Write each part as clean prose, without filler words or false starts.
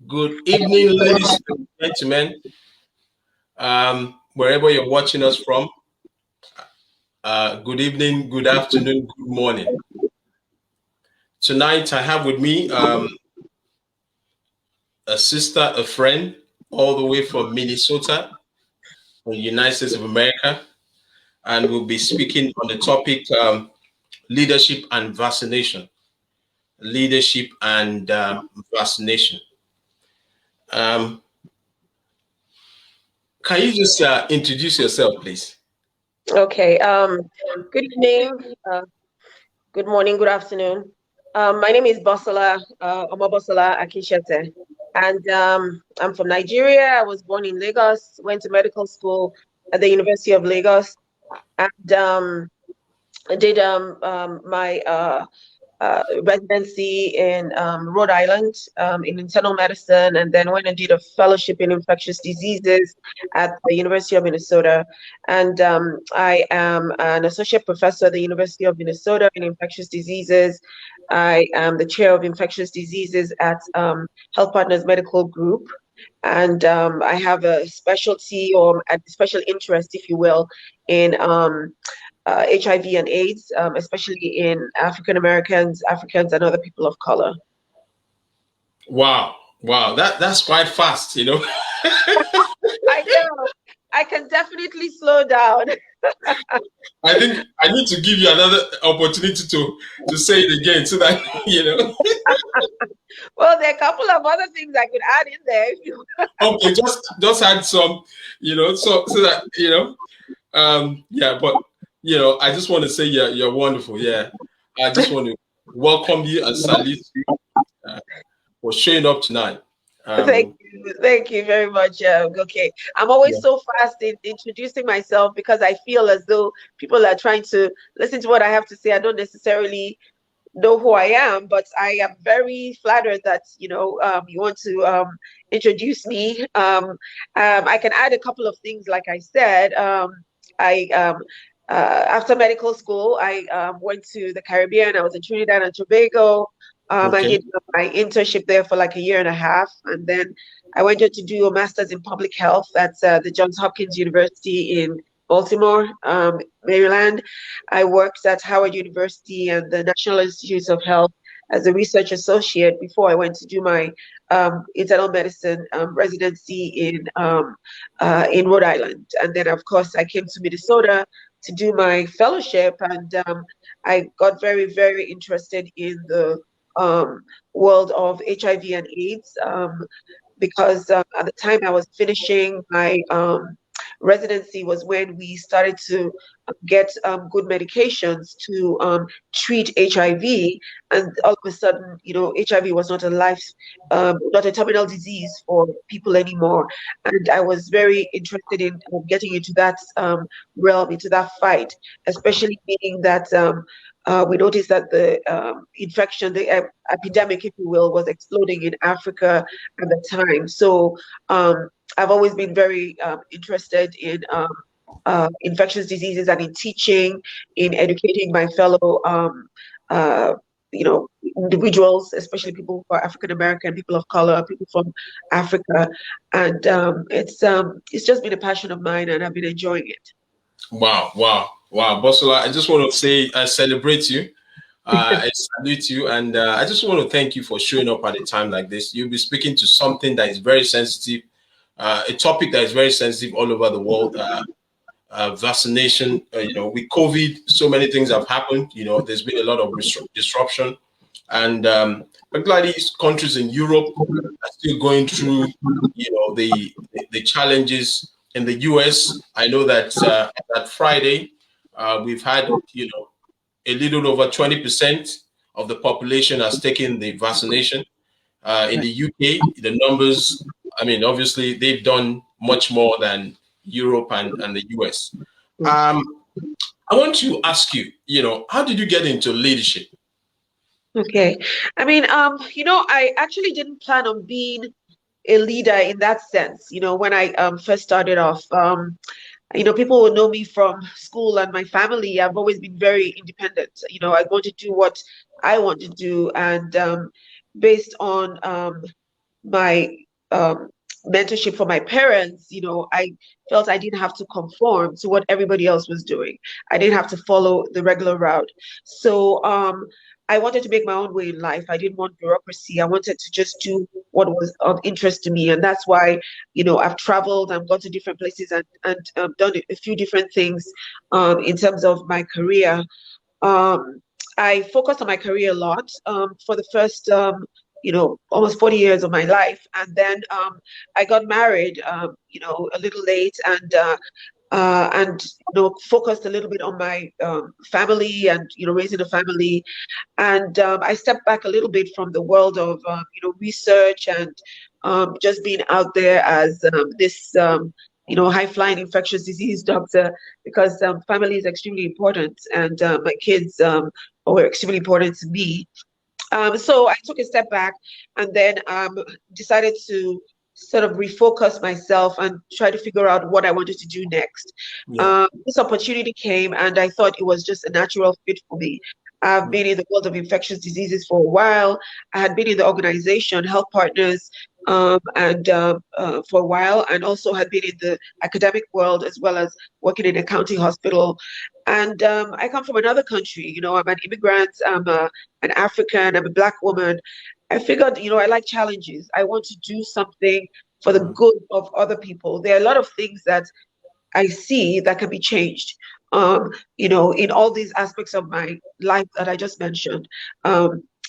Good evening, ladies and gentlemen. Wherever you're watching us from, good evening, good afternoon, good morning. Tonight, I have with me a sister, a friend, all the way from Minnesota, the United States of America, and we'll be speaking on the topic leadership and vaccination. Leadership and vaccination. Um, can you just introduce yourself, please? Okay. Good evening, good morning, good afternoon. My name is Bosola, Omobosola Akishete, and I'm from Nigeria. I was born in Lagos, went to medical school at the University of Lagos, and I did my residency in Rhode Island in internal medicine, and then went and did a fellowship in infectious diseases at the University of Minnesota. And I am an associate professor at the University of Minnesota in infectious diseases. I am the chair of infectious diseases at Health Partners Medical Group. And I have a specialty or a special interest, if you will, in HIV and AIDS, especially in African Americans, Africans, and other people of color. Wow, that's quite fast, you know. I know. I can definitely slow down. I think I need to give you another opportunity to say it again so that you know. Well, there are a couple of other things I could add in there if you. Okay, just add some, you know, so that you know. Yeah, but you know, I just want to say you're wonderful. Yeah, I just want to welcome you and salute you for showing up tonight. Thank you very much. Okay, I'm always Yeah. so fast in introducing myself because I feel as though people are trying to listen to what I have to say. I don't necessarily know who I am, but I am very flattered that you want to introduce me. I can add a couple of things, like I said. I After medical school, I went to the Caribbean. I was in Trinidad and Tobago. I Okay. did my internship there for like a year and a half, and then I went on to do a master's in public health at the Johns Hopkins University in Baltimore, Maryland. I worked at Howard University and the National Institutes of Health as a research associate before I went to do my internal medicine residency in Rhode Island. And then, of course, I came to Minnesota to do my fellowship, and I got very, very interested in the world of HIV and AIDS because at the time I was finishing my residency was when we started to get good medications to treat HIV, and all of a sudden, HIV was not not a terminal disease for people anymore, and I was very interested in getting into that realm, into that fight, especially meaning that. We noticed that the infection, the epidemic, if you will, was exploding in Africa at the time. So I've always been very interested in infectious diseases and in teaching, in educating my fellow, individuals, especially people who are African American, people of color, people from Africa, and it's just been a passion of mine, and I've been enjoying it. Wow, Bosola. I just want to say I celebrate you. I salute you, and I just want to thank you for showing up at a time like this. You'll be speaking to something that is very sensitive, a topic that is very sensitive all over the world. Vaccination, with COVID, so many things have happened. You know, there's been a lot of disruption, and particularly countries in Europe are still going through, the challenges. In the US, I know that that Friday, we've had, a little over 20% of the population has taken the vaccination. In the UK, the numbers, I mean, obviously, they've done much more than Europe and the US. I want to ask you, how did you get into leadership? Okay. I mean, I actually didn't plan on being a leader in that sense. When I first started off, people will know me from school and my family. I've always been very independent. I want to do what I want to do, and based on my mentorship for my parents, I felt I didn't have to conform to what everybody else was doing. I didn't have to follow the regular route. So I wanted to make my own way in life. I didn't want bureaucracy. I wanted to just do what was of interest to me. And that's why, I've traveled, I've gone to different places and done a few different things in terms of my career. Um, I focused on my career a lot for the first, almost 40 years of my life. And then I got married, a little late and focused a little bit on my family and, raising a family. And I stepped back a little bit from the world of, research and just being out there as this, high flying infectious disease doctor, because family is extremely important. And my kids were extremely important to me. So I took a step back and then decided to sort of refocus myself and try to figure out what I wanted to do next. Yeah. This opportunity came and I thought it was just a natural fit for me. I've been in the world of infectious diseases for a while. I had been in the organization Health Partners and for a while, and also had been in the academic world as well as working in a county hospital. And I come from another country. I'm an immigrant. I'm an African. I'm a Black woman. I figured, I like challenges. I want to do something for the good of other people. There are a lot of things that I see that can be changed, in all these aspects of my life that I just mentioned.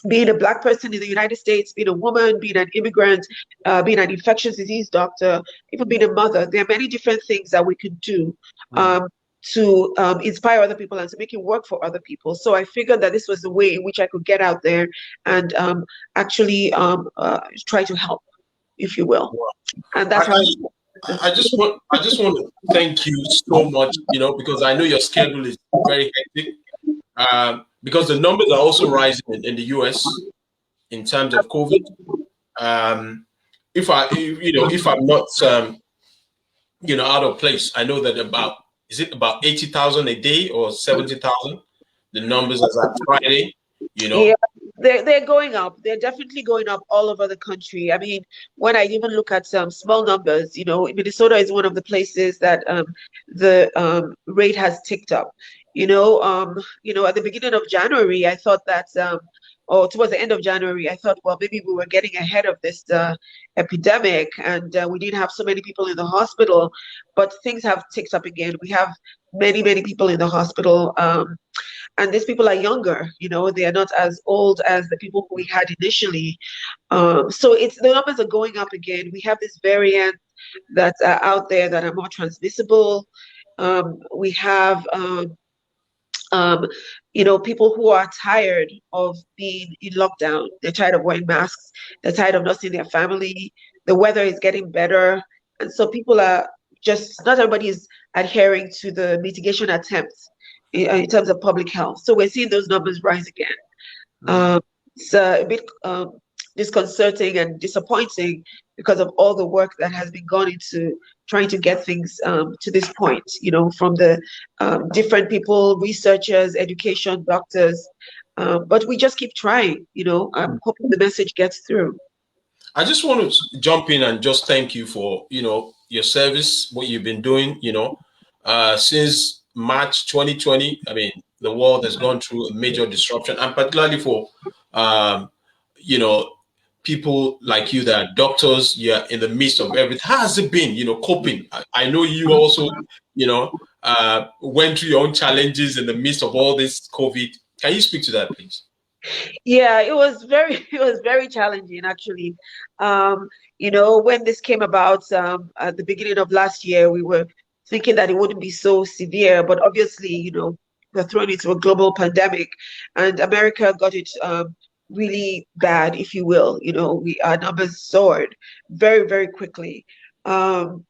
Being a Black person in the United States, being a woman, being an immigrant, being an infectious disease doctor, even being a mother, there are many different things that we could do to inspire other people and to make it work for other people. So I figured that this was the way in which I could get out there and actually try to help, if you will. And that's how. I just want to thank you so much, because I know your schedule is very hectic. Because the numbers are also rising in the US in terms of COVID. If I'm not, out of place, I know that is it about 80,000 a day or 70,000? The numbers as at Friday, Yeah, they're going up. They're definitely going up all over the country. I mean, when I even look at some small numbers, Minnesota is one of the places that the rate has ticked up. At the beginning of January, I thought that, or towards the end of January, I thought, well, maybe we were getting ahead of this epidemic, and we didn't have so many people in the hospital, but things have ticked up again. We have many, many people in the hospital. And these people are younger, they are not as old as the people who we had initially. So the numbers are going up again. We have this variant that's out there that are more transmissible. We have, people who are tired of being in lockdown. They're tired of wearing masks. They're tired of not seeing their family. The weather is getting better. And so people are not everybody is adhering to the mitigation attempts in terms of public health. So we're seeing those numbers rise again. It's a bit disconcerting and disappointing because of all the work that has been gone into trying to get things to this point, from the different people, researchers, education, doctors. But we just keep trying, I'm hoping the message gets through. I just want to jump in and just thank you for, your service, what you've been doing, since March 2020. I mean, the world has gone through a major disruption, and particularly for, people like you that are doctors, you're in the midst of everything. How has it been, coping? I know you also, went through your own challenges in the midst of all this COVID. Can you speak to that, please? Yeah, it was very challenging actually. When this came about at the beginning of last year, we were thinking that it wouldn't be so severe, but obviously, we're thrown into a global pandemic, and America got it really bad, if you will. Our numbers soared very, very quickly. And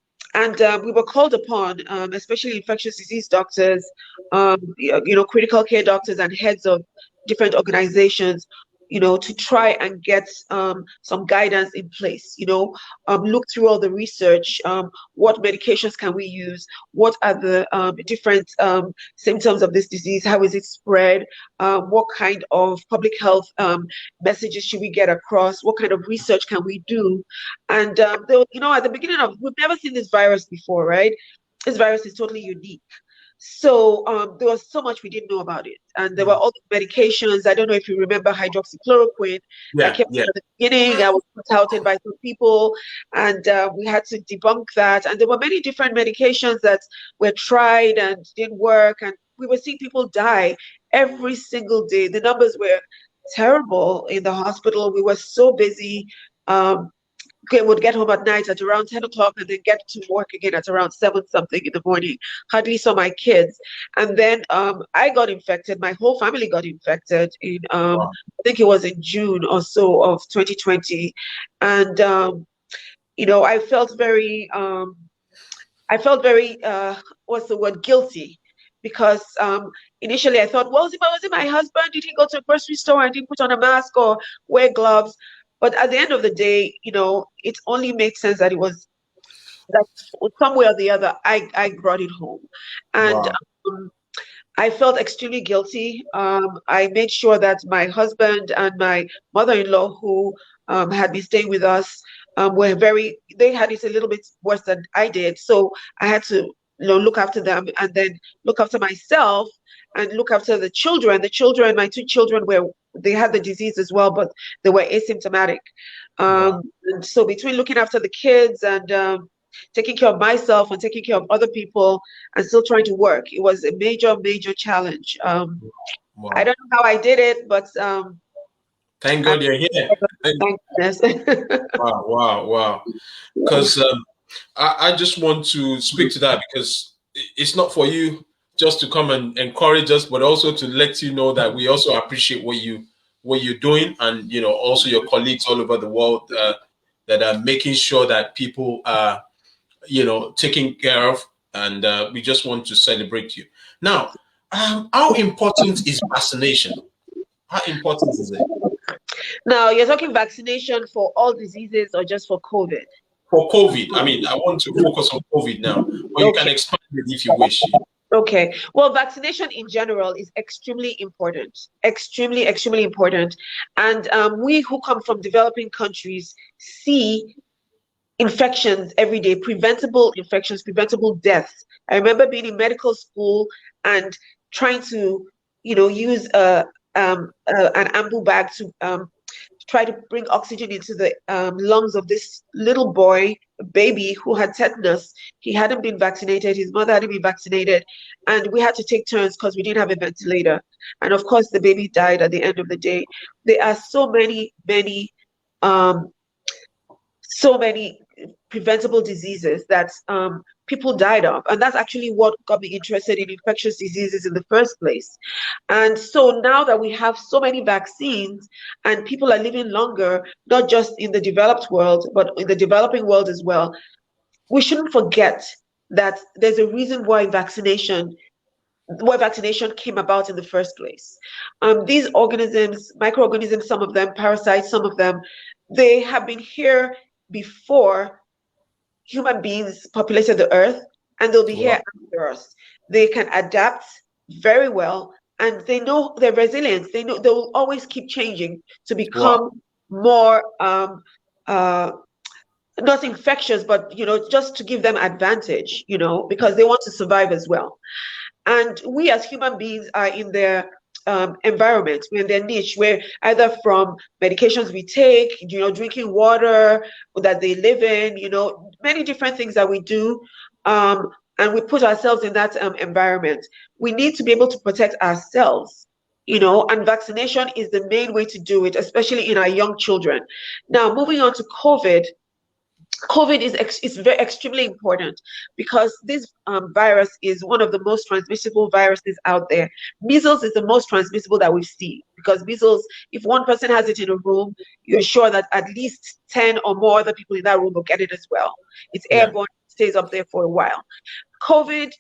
we were called upon, especially infectious disease doctors, critical care doctors and heads of different organizations, to try and get some guidance in place, look through all the research. What medications can we use? What are the different symptoms of this disease? How is it spread? What kind of public health messages should we get across? What kind of research can we do? And at the beginning we've never seen this virus before, right? This virus is totally unique. So there was so much we didn't know about it. And there were all the medications. I don't know if you remember hydroxychloroquine. That came at the beginning. I was touted by some people, and we had to debunk that. And there were many different medications that were tried and didn't work. And we were seeing people die every single day. The numbers were terrible in the hospital. We were so busy. Would get home at night at around 10 o'clock and then get to work again at around 7 something in the morning. Hardly saw my kids. And then I got infected. My whole family got infected in, I think it was in June or so of 2020. And, I felt very, what's the word, guilty. Because initially I thought, well, was it my husband? Did he go to a grocery store and didn't put on a mask or wear gloves? But at the end of the day, it only makes sense that it was that somewhere or the other, I brought it home. And I felt extremely guilty. I made sure that my husband and my mother-in-law, who had been staying with us, they had it a little bit worse than I did. So I had to look after them and then look after myself and look after the children. My 2 children they had the disease as well, but they were asymptomatic. And so between looking after the kids and taking care of myself and taking care of other people and still trying to work, it was a major, major challenge. I don't know how I did it, but thank God you're here. Thank goodness. Wow. Because I just want to speak to that, because it's not for you just to come and encourage us, but also to let you know that we also appreciate what you're doing, and also your colleagues all over the world that are making sure that people are taken care of, and we just want to celebrate you. Now, how important is vaccination? How important is it? Now, you're talking vaccination for all diseases or just for COVID? For COVID. I mean, I want to focus on COVID now, but you can expand it if you wish. Okay. Well, vaccination in general is extremely important, extremely, extremely important. And we who come from developing countries see infections every day, preventable infections, preventable deaths. I remember being in medical school and trying to, use an ambu bag to try to bring oxygen into the lungs of this little boy, a baby who had tetanus. He hadn't been vaccinated. His mother hadn't been vaccinated. And we had to take turns because we didn't have a ventilator. And of course, the baby died at the end of the day. There are so many preventable diseases that people died of. And that's actually what got me interested in infectious diseases in the first place. And so now that we have so many vaccines and people are living longer, not just in the developed world, but in the developing world as well, we shouldn't forget that there's a reason why vaccination came about in the first place. These organisms, microorganisms, some of them, parasites, some of them, they have been here before human beings populated the earth, and they'll be here after us. They can adapt very well, and they know their resilience. They know they will always keep changing to become more not infectious, but just to give them advantage, because they want to survive as well. And we as human beings are in their environment, we're in their niche, where either from medications we take, drinking water that they live in, many different things that we do, and we put ourselves in that environment. We need to be able to protect ourselves, and vaccination is the main way to do it, especially in our young children. Now, moving on to COVID. COVID is very extremely important because this virus is one of the most transmissible viruses out there. Measles is the most transmissible that we see, because measles, if one person has it in a room, you're sure that at least 10 or more other people in that room will get it as well. It's airborne, stays up there for a while. COVID,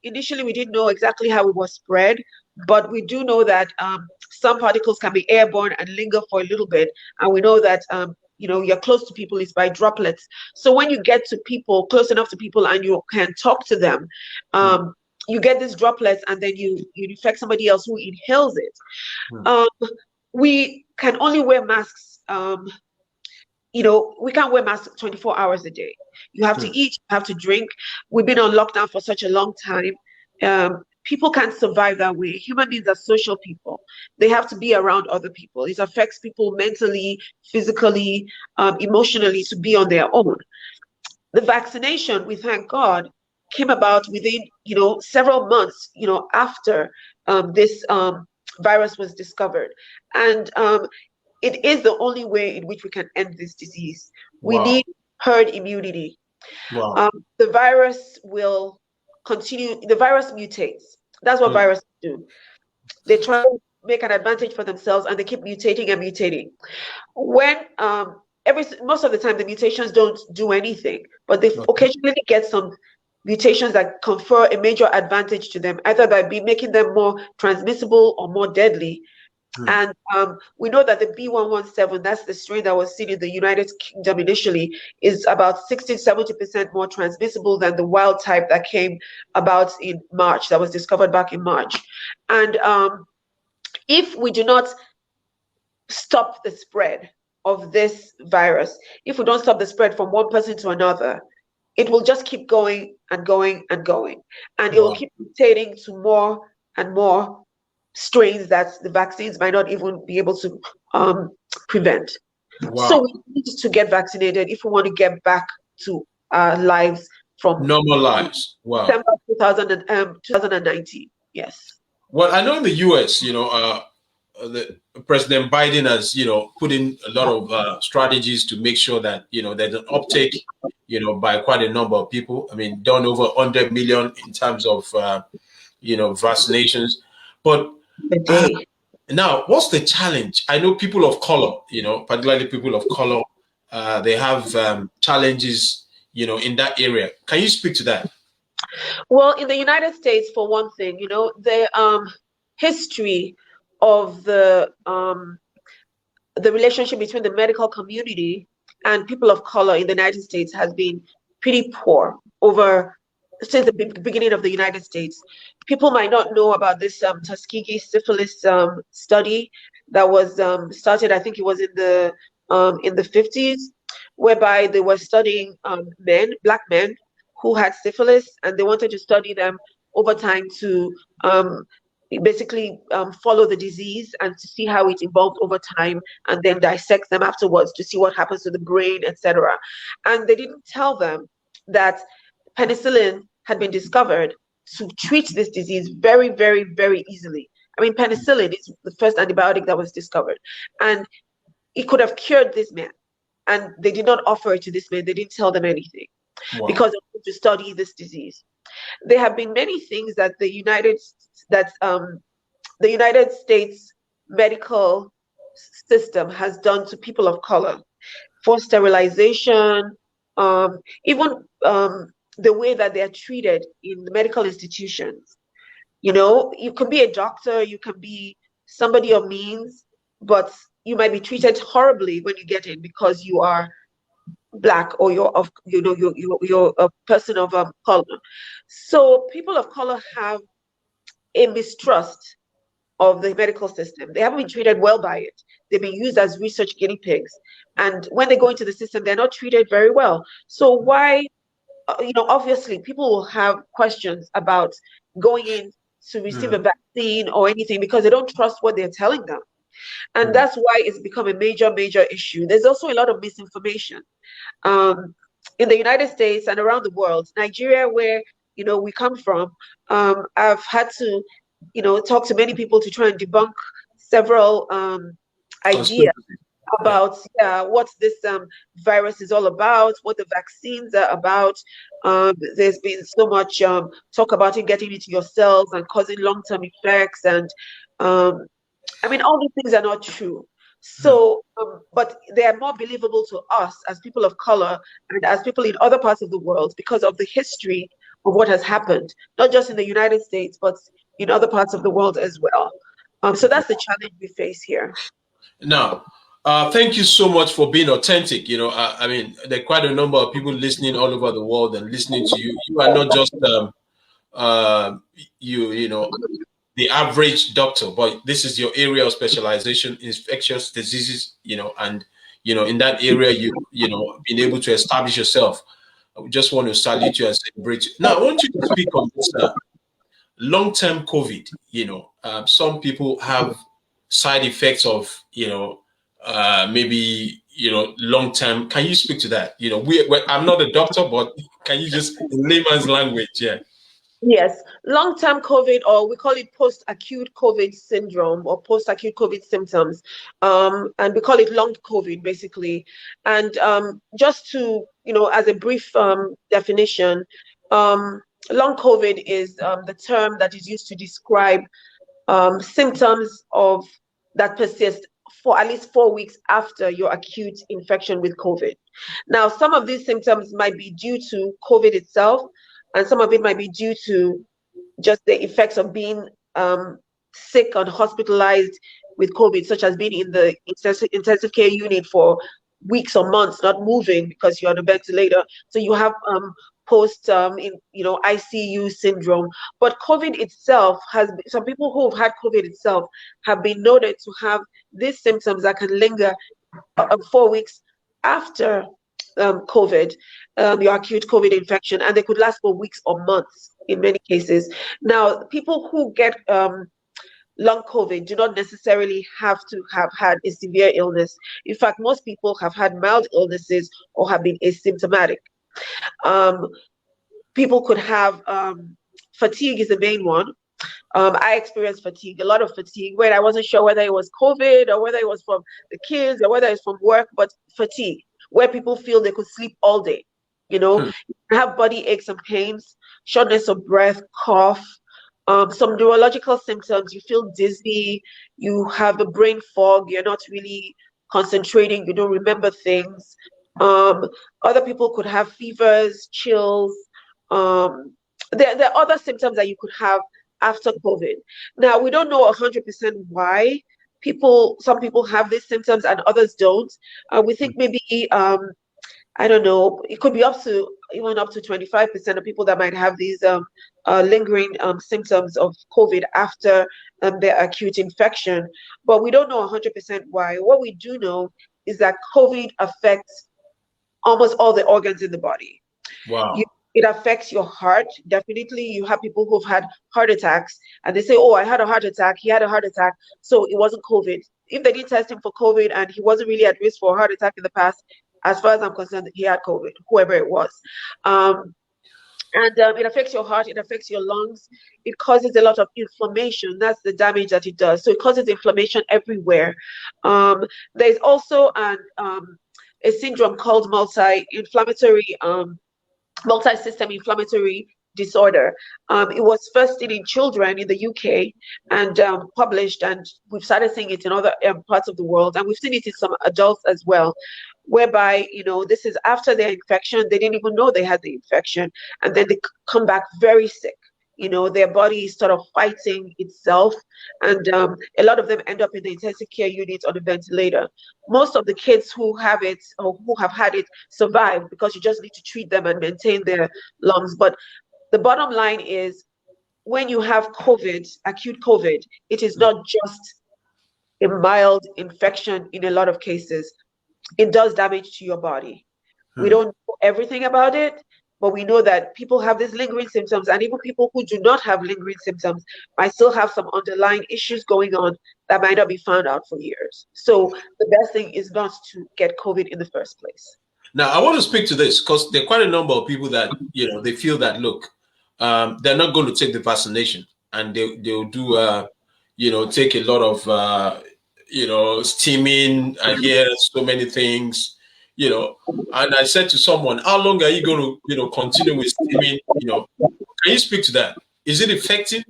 initially we didn't know exactly how it was spread. but we do know that some particles can be airborne and linger for a little bit, and we know that you're close to people is by droplets. So when you get to people, close enough to people, and you can talk to them, you get these droplets, and then you infect somebody else who inhales it. Um, we can only wear masks. We can't wear masks 24 hours a day. You have to eat, you have to drink. We've been on lockdown for such a long time. People can't survive that way. Human beings are social people. They have to be around other people. It affects people mentally, physically, emotionally, to be on their own. The vaccination, we thank God, came about within, several months, after this virus was discovered. And it is the only way in which we can end this disease. We need herd immunity. The virus will continue. The virus mutates. That's what viruses do. They try to make an advantage for themselves, and they keep mutating and mutating. When most of the time the mutations don't do anything, but they occasionally get some mutations that confer a major advantage to them, either by making them more transmissible or more deadly. And we know that the B117, that's the strain that was seen in the United Kingdom initially, is about 60-70% more transmissible than the wild type that came about in March, that was discovered back in March. And if we do not stop the spread of this virus, if we don't stop the spread from one person to another, it will just keep going and going and going. And it will keep mutating to more and more strains that the vaccines might not even be able to prevent. So we need to get vaccinated if we want to get back to our lives from normal lives. December 2019. Yes. Well, I know in the US, the President Biden has, put in a lot of strategies to make sure that, there's an uptake, by quite a number of people. I mean, done over 100 million in terms of, vaccinations. But now, what's the challenge? I know people of color, particularly people of color, they have challenges, in that area. Can you speak to that? Well, in the United States, for one thing, the history of the relationship between the medical community and people of color in the United States has been pretty poor since the beginning of the United States. People might not know about this Tuskegee syphilis study that was started, I think it was in the 50s, whereby they were studying black men who had syphilis, and they wanted to study them over time to basically follow the disease and to see how it evolved over time, and then dissect them afterwards to see what happens to the brain, etc. And they didn't tell them that penicillin had been discovered to treat this disease very, very, very easily. I mean, penicillin is the first antibiotic that was discovered, and it could have cured this man. And they did not offer it to this man. They didn't tell them anything because they wanted to study this disease. There have been many things that the United States medical system has done to people of color, for sterilization, even the way that they are treated in the medical institutions. You can be a doctor, you can be somebody of means, but you might be treated horribly when you get in because you are Black or you're a person of color. So people of color have a mistrust of the medical system. They haven't been treated well by it. They've been used as research guinea pigs, and when they go into the system, they're not treated very well. So why? Obviously, people will have questions about going in to receive a vaccine or anything because they don't trust what they're telling them. And that's why it's become a major, major issue. There's also a lot of misinformation in the United States and around the world. Nigeria, where, we come from, I've had to, talk to many people to try and debunk several ideas about what this virus is all about, what the vaccines are about. There's been so much talk about it getting into your cells and causing long-term effects, and all these things are not true. So, but they are more believable to us as people of color and as people in other parts of the world because of the history of what has happened, not just in the United States, but in other parts of the world as well. So that's the challenge we face here. Now, thank you so much for being authentic. I mean, there are quite a number of people listening all over the world and listening to you. You are not just uh, you know the average doctor, but this is your area of specialization, infectious diseases. And in that area, being able to establish yourself. I just want to salute you and celebrate you. Now, I want you to speak on this long-term COVID. Some people have side effects of, maybe, long-term. Can you speak to that? I'm not a doctor, but can you just, in layman's language, yeah. Yes, long-term COVID, or we call it post-acute COVID syndrome or post-acute COVID symptoms, and we call it long COVID basically. And just to, as a brief definition, long COVID is the term that is used to describe symptoms of that persist for at least 4 weeks after your acute infection with COVID. Now, some of these symptoms might be due to COVID itself, and some of it might be due to just the effects of being sick and hospitalized with COVID, such as being in the intensive care unit for weeks or months, not moving because you're on a ventilator. So you have post ICU syndrome. But COVID itself some people who have had COVID itself have been noted to have these symptoms that can linger 4 weeks after COVID, your acute COVID infection, and they could last for weeks or months in many cases. Now, people who get long COVID do not necessarily have to have had a severe illness. In fact, most people have had mild illnesses or have been asymptomatic. People could have fatigue is the main one. I experienced fatigue, a lot of fatigue, where I wasn't sure whether it was COVID or whether it was from the kids or whether it's from work, but fatigue, where people feel they could sleep all day. You have body aches and pains, shortness of breath, cough, some neurological symptoms. You feel dizzy, you have a brain fog, you're not really concentrating, you don't remember things. Other people could have fevers, chills. There are other symptoms that you could have after COVID. Now, we don't know 100% why some people have these symptoms and others don't. We think maybe, I don't know, it could be even up to 25% of people that might have these lingering symptoms of COVID after their acute infection. But we don't know 100% why. What we do know is that COVID affects almost all the organs in the body. Wow. It affects your heart. Definitely, you have people who've had heart attacks and they say, oh, I had a heart attack. He had a heart attack. So it wasn't COVID. If they didn't test him for COVID and he wasn't really at risk for a heart attack in the past, as far as I'm concerned, he had COVID, whoever it was. And it affects your heart. It affects your lungs. It causes a lot of inflammation. That's the damage that it does. So it causes inflammation everywhere. There's also a syndrome called multi-system inflammatory disorder. It was first seen in children in the UK and published, and we've started seeing it in other parts of the world, and we've seen it in some adults as well, whereby this is after their infection. They didn't even know they had the infection, and then they come back very sick. Their body is sort of fighting itself, and a lot of them end up in the intensive care unit on a ventilator. Most of the kids who have it or who have had it survive because you just need to treat them and maintain their lungs. But the bottom line is, when you have COVID, acute COVID, it is not just a mild infection. In a lot of cases, it does damage to your body. We don't know everything about it, but we know that people have these lingering symptoms, and even people who do not have lingering symptoms might still have some underlying issues going on that might not be found out for years. So the best thing is not to get COVID in the first place. Now, I want to speak to this because there are quite a number of people that, they feel that, look, they're not going to take the vaccination, and they'll do, take a lot of, steaming and hear so many things. And I said to someone, how long are you going to, continue with steaming? Can you speak to that? Is it effective?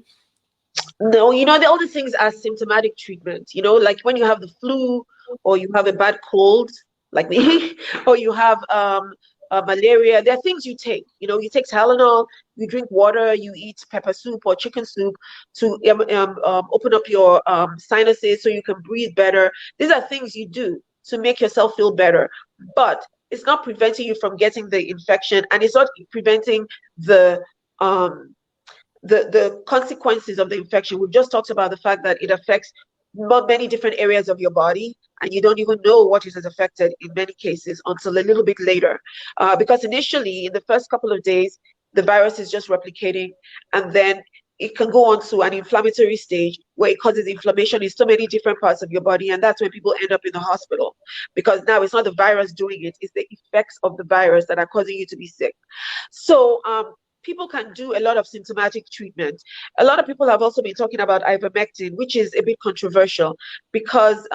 No, the only things are symptomatic treatment, like when you have the flu or you have a bad cold, like me, or you have malaria. There are things you take. You take Tylenol, you drink water, you eat pepper soup or chicken soup to open up your sinuses so you can breathe better. These are things you do to make yourself feel better, but it's not preventing you from getting the infection, and it's not preventing the um, the consequences of the infection. We've just talked about the fact that it affects many different areas of your body, and you don't even know what it has affected in many cases until a little bit later. Because initially, in the first couple of days, the virus is just replicating, and then it can go on to an inflammatory stage where it causes inflammation in so many different parts of your body, and that's when people end up in the hospital, because now it's not the virus doing it, it's the effects of the virus that are causing you to be sick. So people can do a lot of symptomatic treatment. A lot of people have also been talking about ivermectin, which is a bit controversial because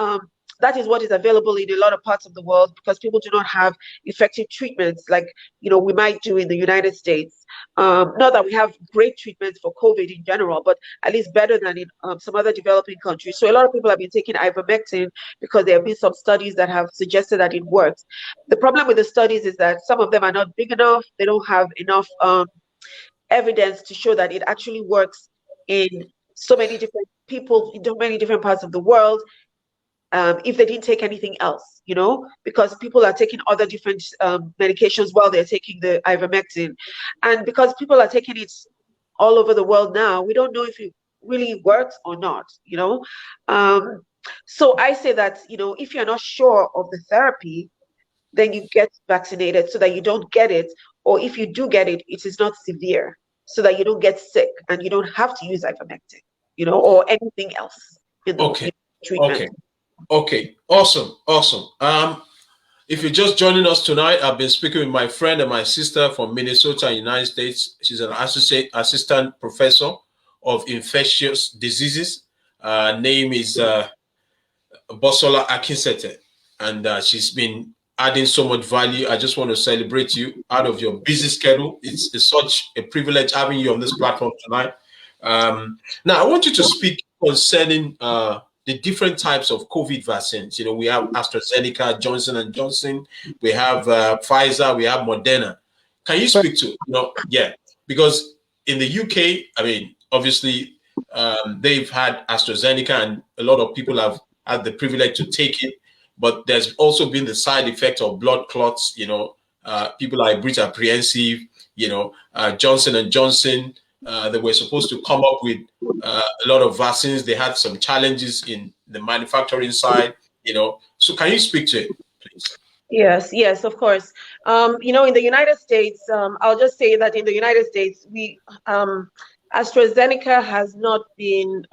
that is what is available in a lot of parts of the world, because people do not have effective treatments like we might do in the United States. Not that we have great treatments for COVID in general, but at least better than in some other developing countries. So a lot of people have been taking ivermectin because there have been some studies that have suggested that it works. The problem with the studies is that some of them are not big enough. They don't have enough evidence to show that it actually works in so many different people in so many different parts of the world, if they didn't take anything else, because people are taking other different medications while they're taking the ivermectin. And because people are taking it all over the world now, we don't know if it really works or not. So I say that, if you're not sure of the therapy, then you get vaccinated so that you don't get it, or if you do get it, it is not severe, so that you don't get sick and you don't have to use ivermectin, or anything else in the treatment. Okay. Awesome. If you're just joining us tonight, I've been speaking with my friend and my sister from Minnesota, United States. She's an assistant professor of infectious diseases. Name is Bosola Akinsete, and she's been adding so much value. I just want to celebrate you out of your busy schedule. It's such a privilege having you on this platform tonight. Now, I want you to speak concerning the different types of COVID vaccines. We have AstraZeneca, Johnson & Johnson, we have Pfizer, we have Moderna. Can you speak to, because in the UK, I mean, obviously, they've had AstraZeneca and a lot of people have had the privilege to take it. But there's also been the side effect of blood clots. People are a bit apprehensive. Johnson & Johnson, they were supposed to come up with a lot of vaccines. They had some challenges in the manufacturing side. So can you speak to it, please? Yes, of course. In the United States, I'll just say that in the United States, AstraZeneca has not been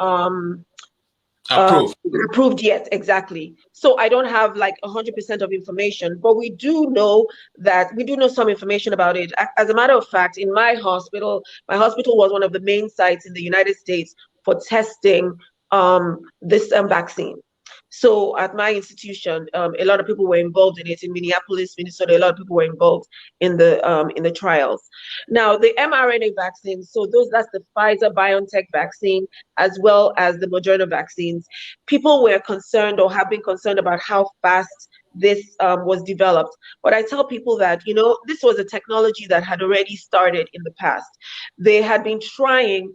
approved yet, exactly. So I don't have like 100% of information, but we do know some information about it. As a matter of fact, in my hospital was one of the main sites in the United States for testing this vaccine. So at my institution, a lot of people were involved in it. In Minneapolis, Minnesota, a lot of people were involved in the trials. Now, the mRNA vaccines, that's the Pfizer BioNTech vaccine, as well as the Moderna vaccines. People were concerned or have been concerned about how fast this was developed. But I tell people that, this was a technology that had already started in the past. They had been trying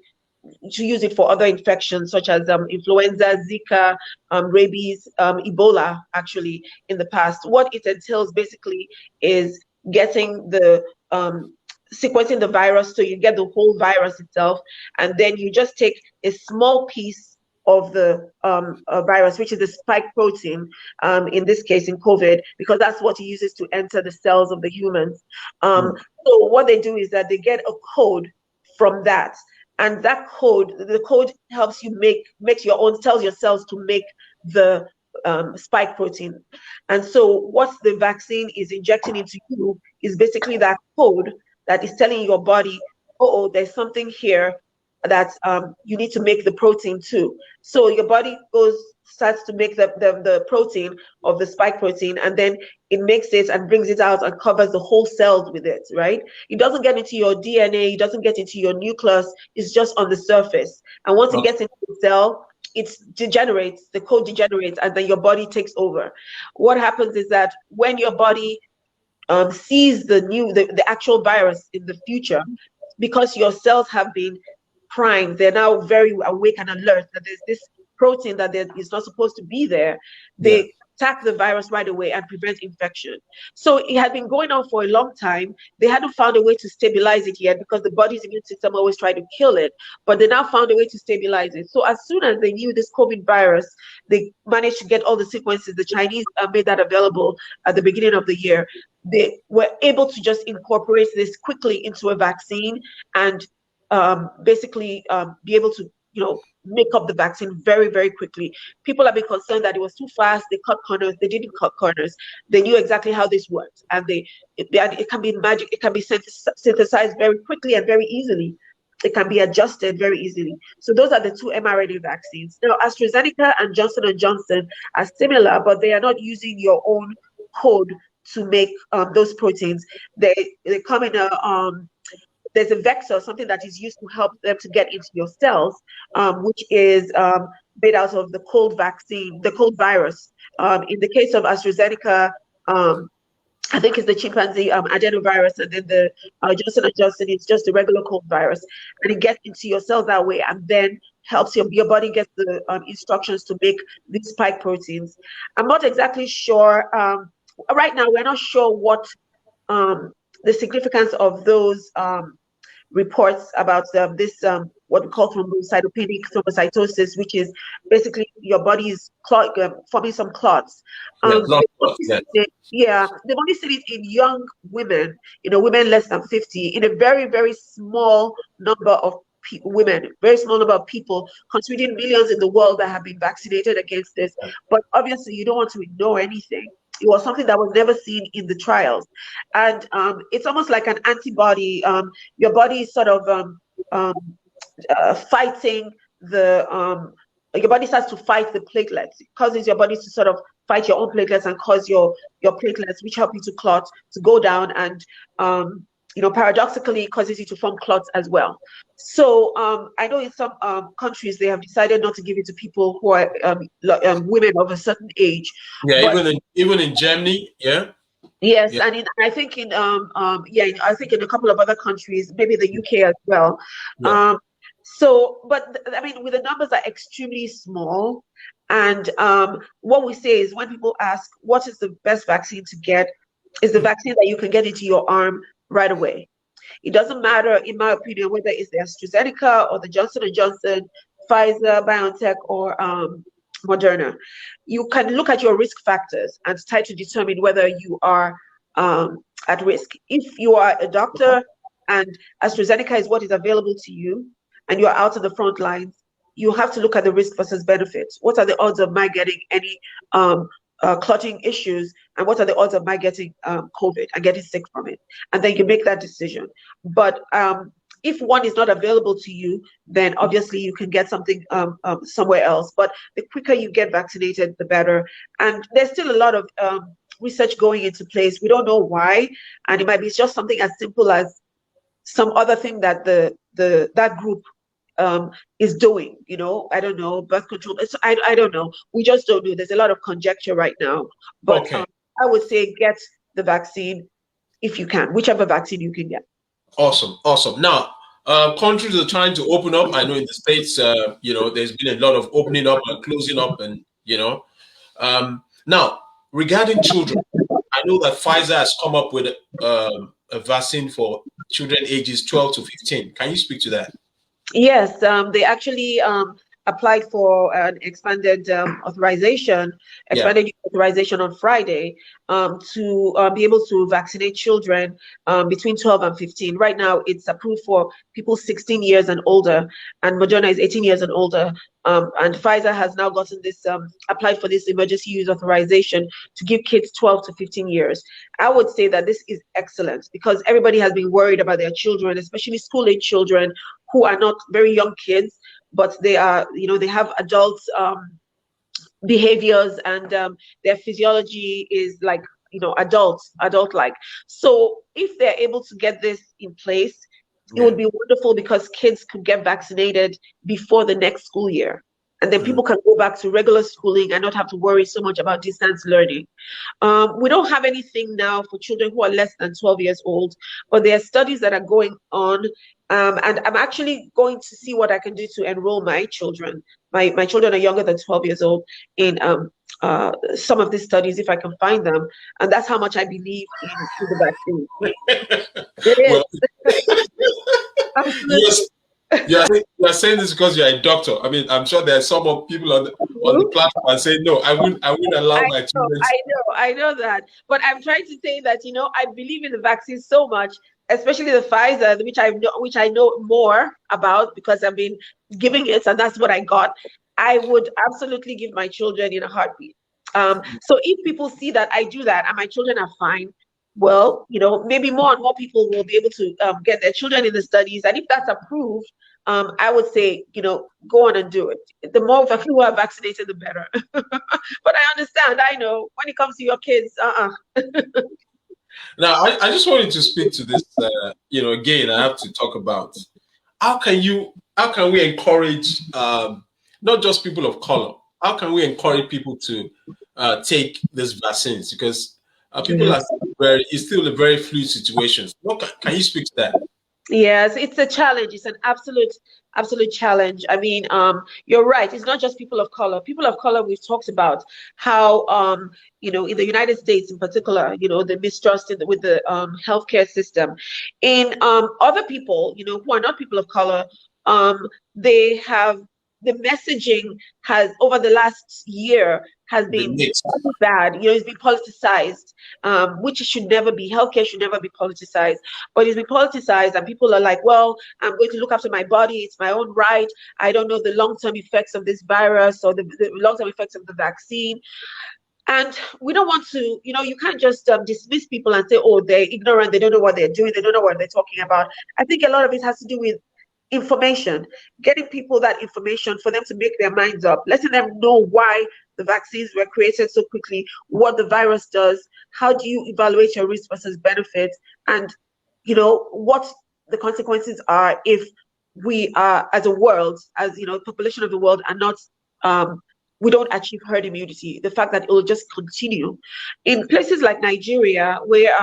to use it for other infections such as influenza, Zika, rabies, Ebola, actually, in the past. What it entails basically is getting the sequencing the virus, so you get the whole virus itself, and then you just take a small piece of the virus, which is the spike protein, in this case in COVID, because that's what it uses to enter the cells of the humans. So what they do is that they get a code from that. And the code helps you tells your cells to make the spike protein. And so what the vaccine is injecting into you is basically that code that is telling your body, there's something here that you need to make the protein too. So your body starts to make the protein of the spike protein, and then it makes it and brings it out and covers the whole cells with it, right? It doesn't get into your DNA, it doesn't get into your nucleus, it's just on the surface. And once it gets into the cell, the code degenerates, and then your body takes over. What happens is that when your body sees the actual virus in the future, because your cells have been primed. They're now very awake and alert that there's this protein that is not supposed to be there. Yeah. They attack the virus right away and prevent infection. So it had been going on for a long time. They hadn't found a way to stabilize it yet, because the body's immune system always tried to kill it, but they now found a way to stabilize it. So as soon as they knew this COVID virus, they managed to get all the sequences. The Chinese made that available at the beginning of the year. They were able to just incorporate this quickly into a vaccine, and basically be able to, make up the vaccine very, very quickly. People have been concerned that it was too fast. They cut corners. They didn't cut corners. They knew exactly how this worked, and it can be magic. It can be synthesized very quickly and very easily. It can be adjusted very easily. So those are the two mRNA vaccines. Now, AstraZeneca and Johnson & Johnson are similar, but they are not using your own code to make those proteins. They come in there's a vector, something that is used to help them to get into your cells, which is made out of the cold vaccine, the cold virus. In the case of AstraZeneca, I think it's the chimpanzee adenovirus, and then the Johnson & Johnson is just the regular cold virus, and it gets into your cells that way, and then helps your body get the instructions to make these spike proteins. I'm not exactly sure. Right now, we're not sure what the significance of those reports about this what we call thrombocytopenic thrombocytosis, which is basically your body is forming some clots. Yeah, they've only seen it in young women, women less than 50, in a very, very small number of women, very small number of people, considering millions in the world that have been vaccinated against this. But obviously, you don't want to ignore anything. It was something that was never seen in the trials, and it's almost like an antibody. Your body is sort of fighting your body starts to fight the platelets. It causes your body to sort of fight your own platelets and cause your platelets, which help you to clot, to go down, and paradoxically it causes you to form clots as well. So I know in some countries they have decided not to give it to people who are women of a certain age. Yeah, even in Germany, yeah. Yes, yeah. And I think I think in a couple of other countries, maybe the UK as well. Yeah. But I mean, with the numbers are extremely small, and what we say is, when people ask what is the best vaccine to get, is the vaccine that you can get into your arm right away. It doesn't matter, in my opinion, whether it's the AstraZeneca or the Johnson & Johnson, Pfizer, BioNTech, or Moderna. You can look at your risk factors and try to determine whether you are at risk. If you are a doctor and AstraZeneca is what is available to you, and you're out of the front lines, you have to look at the risk versus benefits. What are the odds of my getting any clotting issues, and what are the odds of my getting COVID and getting sick from it? And then you make that decision. But if one is not available to you, then obviously you can get something somewhere else. But the quicker you get vaccinated, the better. And there's still a lot of research going into place. We don't know why, and it might be just something as simple as some other thing that that group is doing. I don't know, birth control. I don't know. We just don't know. There's a lot of conjecture right now. But okay. I would say get the vaccine if you can, whichever vaccine you can get. Awesome. Now, countries are trying to open up. I know in the States, there's been a lot of opening up and closing up, and now regarding children, I know that Pfizer has come up with a vaccine for children ages 12 to 15. Can you speak to that? Yes, they actually applied for an expanded authorization on Friday to be able to vaccinate children between 12 and 15. Right now, it's approved for people 16 years and older, and Moderna is 18 years and older. And Pfizer has now gotten this, applied for this emergency use authorization to give kids 12 to 15 years. I would say that this is excellent, because everybody has been worried about their children, especially school-age children who are not very young kids, but they are, they have adult behaviors, and their physiology is like, adult-like. So if they're able to get this in place, it would be wonderful, because kids could get vaccinated before the next school year. and then people can go back to regular schooling and not have to worry so much about distance learning. We don't have anything now for children who are less than 12 years old, but there are studies that are going on. And I'm actually going to see what I can do to enroll my children. My children are younger than 12 years old in some of these studies, if I can find them. And that's how much I believe in the vaccine. It Well, is. Absolutely. you're saying this because you're a doctor. I mean, I'm sure there are some of people on the platform and say, no, I wouldn't allow my children. I know that. But I'm trying to say that, I believe in the vaccine so much, especially the Pfizer, which I know more about because I've been giving it, and that's what I got. I would absolutely give my children in a heartbeat. So if people see that I do that and my children are fine, well, maybe more and more people will be able to get their children in the studies. And if that's approved, I would say, go on and do it. The more who are vaccinated, the better. But I understand. I know when it comes to your kids, Now, I just wanted to speak to this. Again, I have to talk about how can we encourage not just people of color? How can we encourage people to take these vaccines? Because people are it's still a very fluid situation. Can you speak to that? Yes, it's a challenge. It's an absolute challenge. I mean, you're right. It's not just people of color. People of color, we've talked about how, in the United States in particular, the mistrust with the healthcare system. In other people, who are not people of color, they have the messaging has over the last year has been bad. It's been politicized, which should never be. Healthcare should never be politicized, but it's been politicized, and people are like, well, I'm going to look after my body. It's my own right. I don't know the long-term effects of this virus or the long-term effects of the vaccine. And we don't want to, you can't just dismiss people and say, oh, they're ignorant. They don't know what they're doing. They don't know what they're talking about. I think a lot of it has to do with information, getting people that information for them to make their minds up, letting them know why the vaccines were created so quickly, what the virus does, how do you evaluate your risk versus benefits, and what the consequences are if we are, as a world, as population of the world, are not we don't achieve herd immunity, the fact that it will just continue. In places like Nigeria, where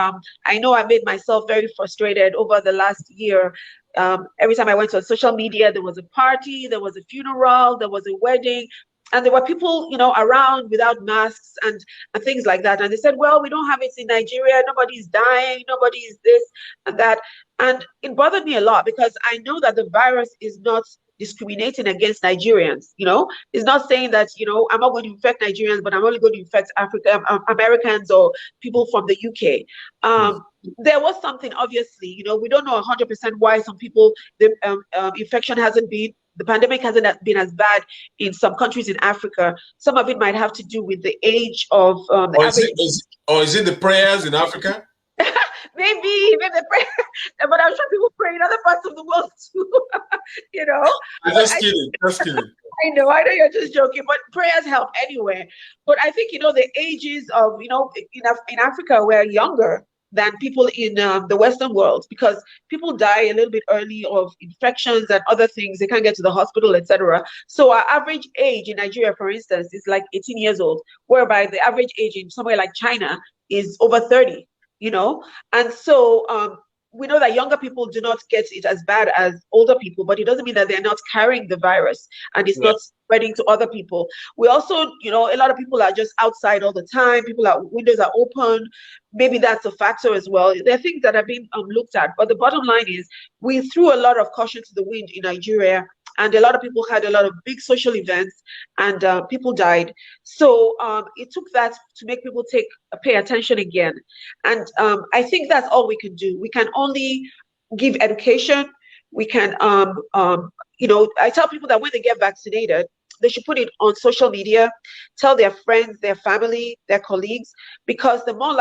I know I made myself very frustrated over the last year. Every time I went on social media, there was a party, there was a funeral, there was a wedding, and there were people, around without masks and things like that. And they said, well, we don't have it in Nigeria. Nobody's dying. Nobody is this and that. And it bothered me a lot because I know that the virus is not discriminating against Nigerians. It's not saying that, I'm not going to infect Nigerians, but I'm only going to infect Americans or people from the UK. There was something, obviously, we don't know 100% why some people, the infection the pandemic hasn't been as bad in some countries in Africa. Some of it might have to do with the age of the average. Is it the prayers in Africa? Maybe the prayer, but I'm sure people pray in other parts of the world too. I'm just kidding. I know you're just joking, but prayers help anyway. But I think the ages of in Africa we're younger than people in the Western world, because people die a little bit early of infections and other things. They can't get to the hospital, etc. So our average age in Nigeria, for instance, is like 18 years old, whereby the average age in somewhere like China is over 30. And so we know that younger people do not get it as bad as older people, but it doesn't mean that they're not carrying the virus and it's not spreading to other people. We also, a lot of people are just outside all the time. Windows are open. Maybe that's a factor as well. There are things that are being looked at, but the bottom line is we threw a lot of caution to the wind in Nigeria. And a lot of people had a lot of big social events, and people died. So it took that to make people pay attention again. And I think that's all we can do. We can only give education. We can, I tell people that when they get vaccinated, they should put it on social media, tell their friends, their family, their colleagues, because the more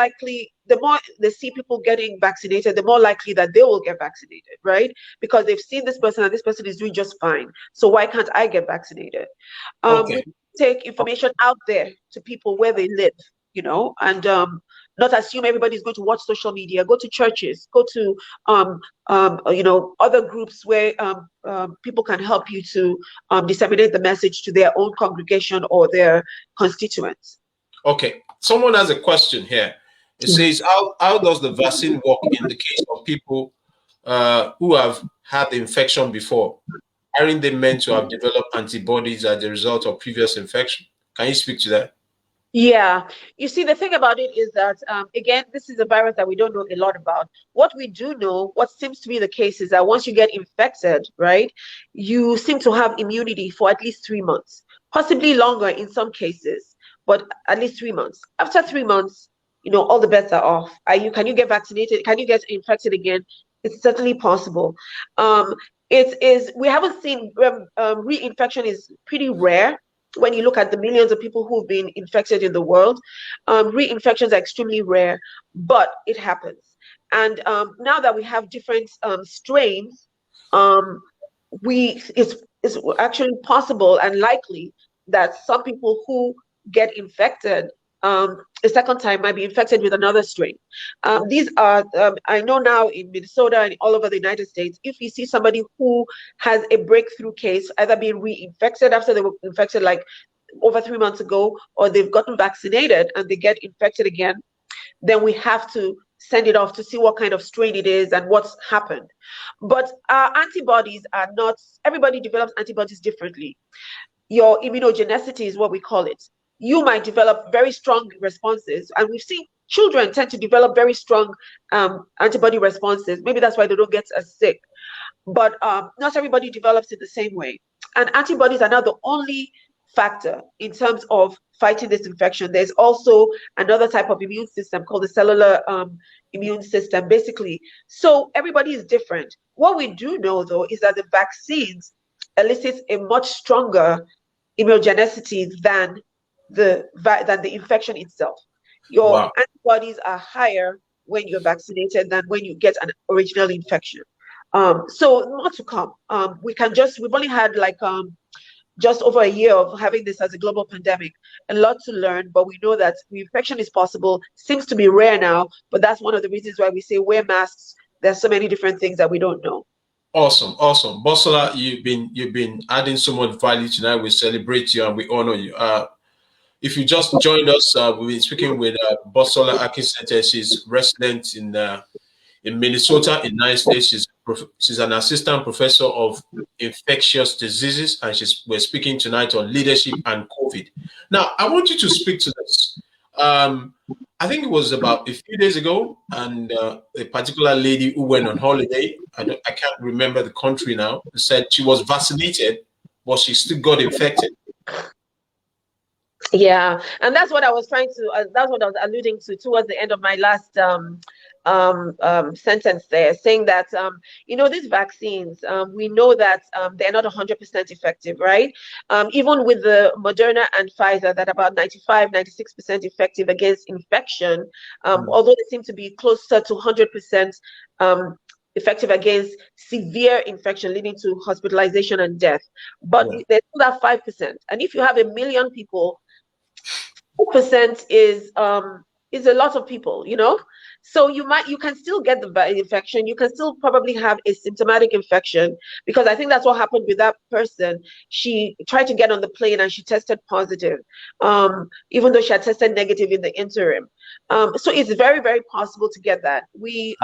they see people getting vaccinated, the more likely that they will get vaccinated, right? Because they've seen this person and this person is doing just fine. So why can't I get vaccinated? We take information out there to people where they live, and not assume everybody's going to watch social media. Go to churches, go to other groups where people can help you to disseminate the message to their own congregation or their constituents. Okay, someone has a question here. It says, how does the vaccine work in the case of people who have had the infection before? Aren't they meant to have developed antibodies as a result of previous infection? Can you speak to that? Yeah, you see, the thing about it is that, again, this is a virus that we don't know a lot about. What we do know, what seems to be the case, is that once you get infected, right, you seem to have immunity for at least 3 months, possibly longer in some cases, but at least 3 months. After 3 months, all the bets are off. Can you get vaccinated? Can you get infected again? It's certainly possible. We haven't seen reinfection is pretty rare. When you look at the millions of people who've been infected in the world, reinfections are extremely rare, but it happens. And now that we have different strains, it's actually possible and likely that some people who get infected a second time might be infected with another strain. These are, I know now in Minnesota and all over the United States, if you see somebody who has a breakthrough case, either being reinfected after they were infected like over 3 months ago, or they've gotten vaccinated and they get infected again, then we have to send it off to see what kind of strain it is and what's happened. But antibodies are not, everybody develops antibodies differently. Your immunogenicity is what we call it. You might develop very strong responses, and we've seen children tend to develop very strong antibody responses. Maybe that's why they don't get as sick, but not everybody develops it the same way. And antibodies are not the only factor in terms of fighting this infection. There's also another type of immune system called the cellular immune system, basically. So everybody is different. What we do know, though, is that the vaccines elicit a much stronger immunogenicity than the infection itself. Your antibodies are higher when you're vaccinated than when you get an original infection. So more to come. We've only had like just over a year of having this as a global pandemic. A lot to learn, but we know that reinfection is possible. Seems to be rare now, but that's one of the reasons why we say wear masks. There's so many different things that we don't know. Awesome. Bosola, you've been adding so much value tonight. We celebrate you and we honor you. If you just joined us, we've been speaking with Bosola Akinsete. She's resident in Minnesota, in the United States. She's an assistant professor of infectious diseases, and we're speaking tonight on leadership and COVID. Now, I want you to speak to this. I think it was about a few days ago, and a particular lady who went on holiday, I can't remember the country now, said she was vaccinated, but she still got infected. Yeah, and that's what I was that's what I was alluding to towards the end of my last sentence there, saying that, these vaccines, we know that they're not 100% effective, right? Even with the Moderna and Pfizer, that about 95-96% effective against infection, although they seem to be closer to 100% effective against severe infection leading to hospitalization and death. But there's still that 5%. And if you have 1 million people, 4% is a lot of people, so you can still get the infection. You can still probably have a symptomatic infection, because I think that's what happened with that person. She tried to get on the plane and she tested positive, even though she had tested negative in the interim. So it's very, very possible to get that. We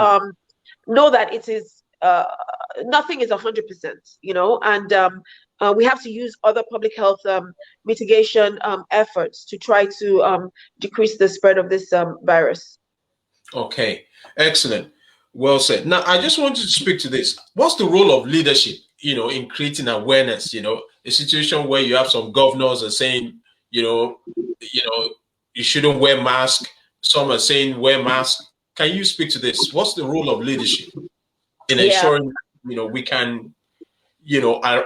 know that it is nothing is 100%, and we have to use other public health mitigation efforts to try to decrease the spread of this virus. Okay, excellent. Well said. Now, I just wanted to speak to this. What's the role of leadership, in creating awareness? A situation where you have some governors are saying, you shouldn't wear masks. Some are saying wear masks. Can you speak to this? What's the role of leadership in ensuring, we can,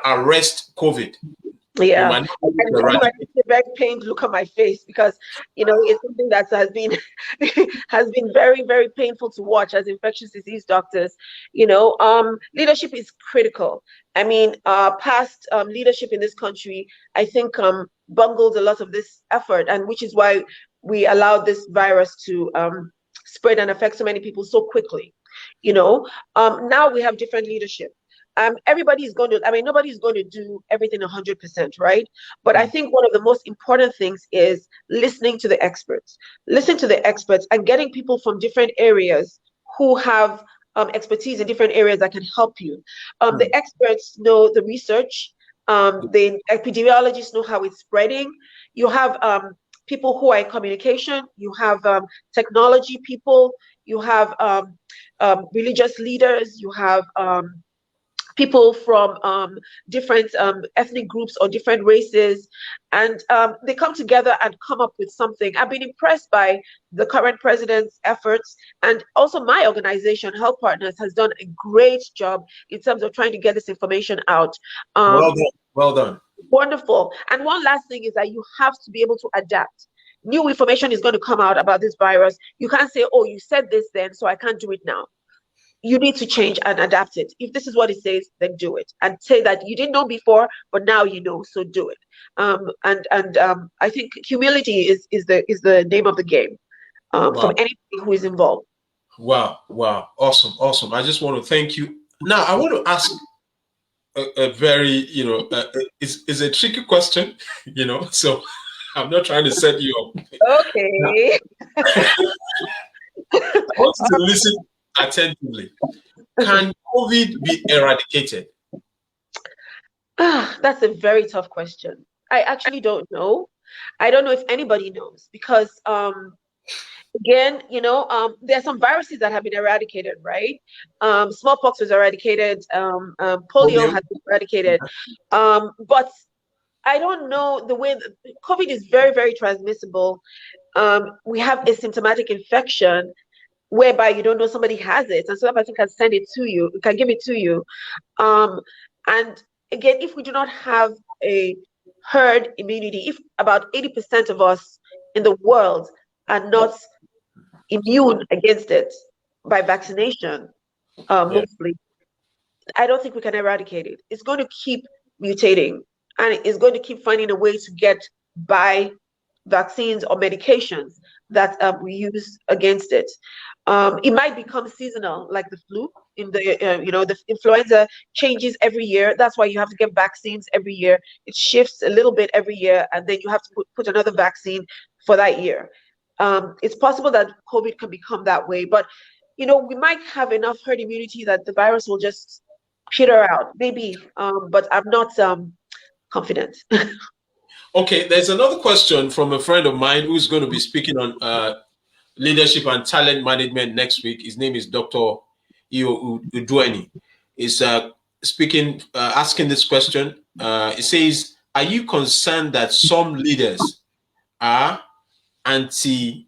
arrest COVID? Yeah, it's a very pained look on my face, because it's something that has been very, very painful to watch as infectious disease doctors. Leadership is critical. I mean, past leadership in this country, I think bungled a lot of this effort, and which is why we allowed this virus to spread and affect so many people so quickly. Now we have different leadership. Everybody's going to, I mean, nobody's going to do everything 100%, right? But I think one of the most important things is listening to the experts. Listen to the experts and getting people from different areas who have expertise in different areas that can help you. The experts know the research. The epidemiologists know how it's spreading. You have people who are in communication. You have technology people. You have religious leaders. You have people from different ethnic groups or different races, and they come together and come up with something. I've been impressed by the current president's efforts, and also my organization, Health Partners, has done a great job in terms of trying to get this information out. Well done. Well done. Wonderful. And one last thing is that you have to be able to adapt. New information is going to come out about this virus. You can't say, oh, you said this then, so I can't do it now. You need to change and adapt it. If this is what it says, then do it, and say that you didn't know before, but now you know, so do it. I think humility is the name of the game from anybody who is involved. Wow, awesome. I just want to thank you. Now I want to ask a very, it's a tricky question, so I'm not trying to set you up. Okay. I want you to listen attentively. Can COVID be eradicated? That's a very tough question. I actually don't know. I don't know if anybody knows, because again, there are some viruses that have been eradicated, right? Smallpox was eradicated, polio has been eradicated, but I don't know the way COVID is very, very transmissible. We have asymptomatic infection, whereby you don't know somebody has it, and so that person can send it to you, can give it to you. And again, if we do not have a herd immunity, if about 80% of us in the world are not immune against it by vaccination, mostly, I don't think we can eradicate it. It's going to keep mutating, and it's going to keep finding a way to get by vaccines or medications that we use against it. It might become seasonal, like the flu. In the the influenza changes every year. That's why you have to get vaccines every year. It shifts a little bit every year, and then you have to put another vaccine for that year. It's possible that COVID can become that way, but we might have enough herd immunity that the virus will just peter out, maybe. But I'm not confident. Okay, there's another question from a friend of mine who's going to be speaking on leadership and talent management next week. His name is Dr. Iyo Udueni. Is speaking, asking this question. It says, "Are you concerned that some leaders are anti?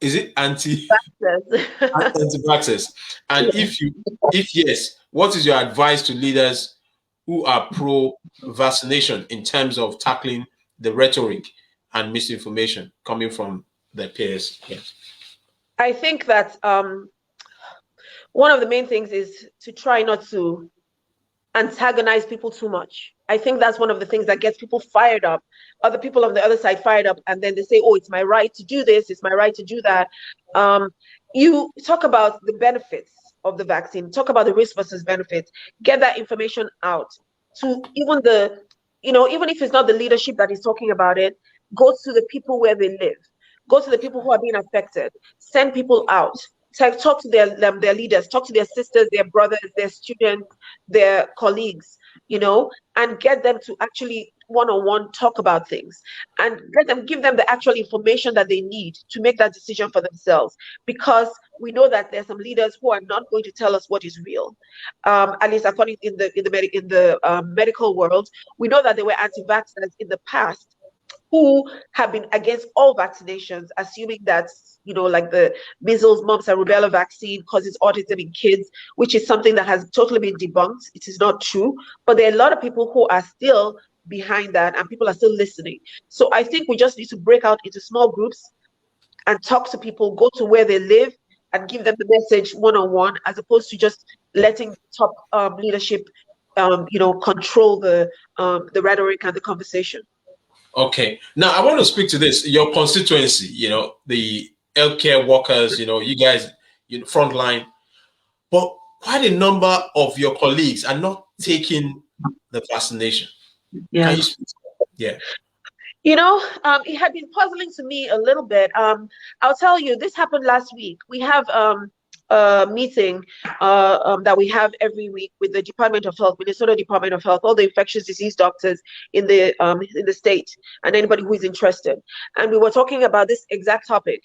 Is it anti-vaxxers? And if yes, what is your advice to leaders who are pro-vaccination in terms of tackling the rhetoric and misinformation coming from their peers?" Yes. I think that one of the main things is to try not to antagonize people too much. I think that's one of the things that gets people fired up. Other people on the other side fired up, and then they say, "Oh, it's my right to do this. It's my right to do that." You talk about the benefits of the vaccine. Talk about the risk versus benefits. Get that information out to even even if it's not the leadership that is talking about it. Go to the people where they live. Go to the people who are being affected. Send people out. Talk to their leaders. Talk to their sisters, their brothers, their students, their colleagues, and get them to actually one-on-one talk about things, and give them the actual information that they need to make that decision for themselves. Because we know that there's some leaders who are not going to tell us what is real. At least according in the medical world, we know that there were anti-vaxxers in the past who have been against all vaccinations, assuming that, like the measles, mumps, and rubella vaccine causes autism in kids, which is something that has totally been debunked. It is not true. But there are a lot of people who are still behind that, and people are still listening. So I think we just need to break out into small groups and talk to people, go to where they live, and give them the message one-on-one, as opposed to just letting top leadership, control the rhetoric and the conversation. Okay. Now I want to speak to this. Your constituency, the healthcare workers, you guys, frontline, but quite a number of your colleagues are not taking the vaccination. Can Yeah. you speak to that? Yeah. It had been puzzling to me a little bit. I'll tell you, this happened last week. We have a meeting that we have every week with the Department of Health, Minnesota Department of Health, all the infectious disease doctors in the state, and anybody who is interested. And we were talking about this exact topic.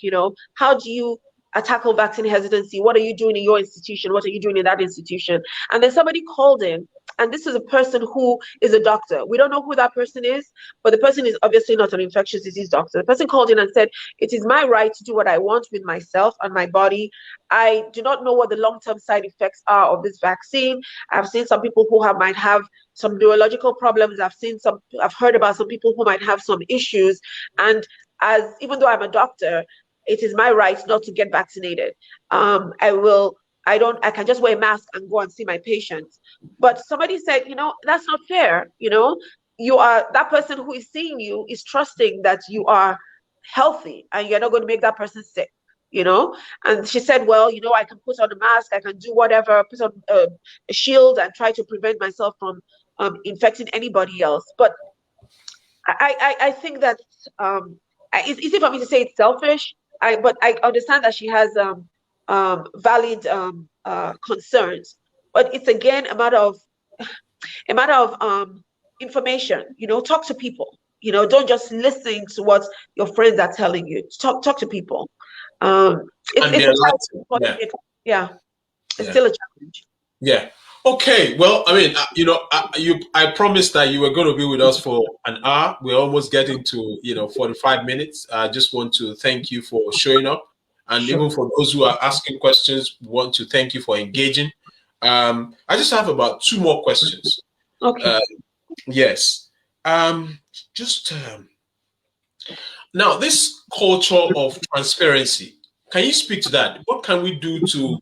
How do you tackle vaccine hesitancy? What are you doing in your institution? What are you doing in that institution? And then somebody called in, and this is a person who is a doctor. We don't know who that person is, but the person is obviously not an infectious disease doctor. The person called in and said, it is my right to do what I want with myself and my body. I do not know what the long-term side effects are of this vaccine. I've seen some people who might have some neurological problems. I've heard about some people who might have some issues. And even though I'm a doctor, it is my right not to get vaccinated. I can just wear a mask and go and see my patients. But somebody said, that's not fair. That person who is seeing you is trusting that you are healthy and you're not going to make that person sick. And she said, well, I can put on a mask, I can do whatever, put on a shield and try to prevent myself from infecting anybody else. But I think that it's easy for me to say it's selfish. But I understand that she has valid concerns. But it's again a matter of information. Talk to people. Don't just listen to what your friends are telling you. Talk to people. It's a challenge. Yeah. Yeah, it's still a challenge. Yeah. Okay. Well, I mean, I promised that you were going to be with us for an hour. We're almost getting to 45 minutes. I just want to thank you for showing up, and Sure. even for those who are asking questions, want to thank you for engaging. I just have about 2 more questions. Okay. Yes. Just now, this culture of transparency. Can you speak to that? What can we do to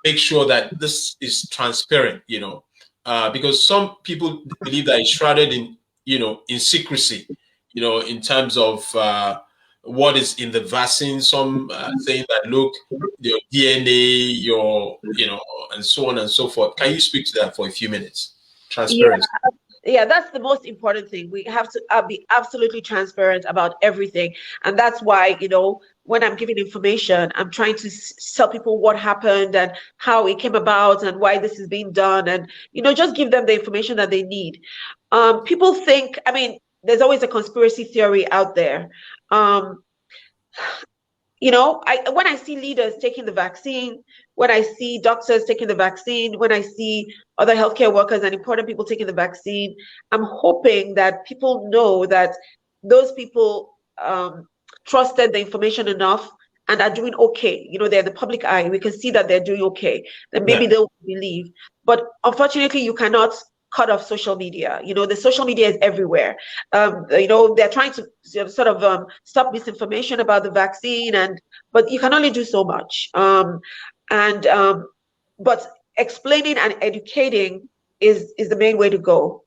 make sure that this is transparent? Because some people believe that it's shrouded in secrecy. In terms of what is in the vaccine. Some saying that look, your DNA, and so on and so forth. Can you speak to that for a few minutes? Transparency. Yeah, that's the most important thing. We have to be absolutely transparent about everything. And that's why, when I'm giving information, I'm trying to tell people what happened and how it came about and why this is being done. And, just give them the information that they need. People think, there's always a conspiracy theory out there. When I see leaders taking the vaccine, when I see doctors taking the vaccine, when I see other healthcare workers and important people taking the vaccine, I'm hoping that people know that those people trusted the information enough and are doing okay. They're the public eye. We can see that they're doing okay. Then maybe they'll believe. But unfortunately, you cannot cut off social media. The social media is everywhere. They're trying to sort of stop misinformation about the vaccine, but you can only do so much. But explaining and educating is the main way to go.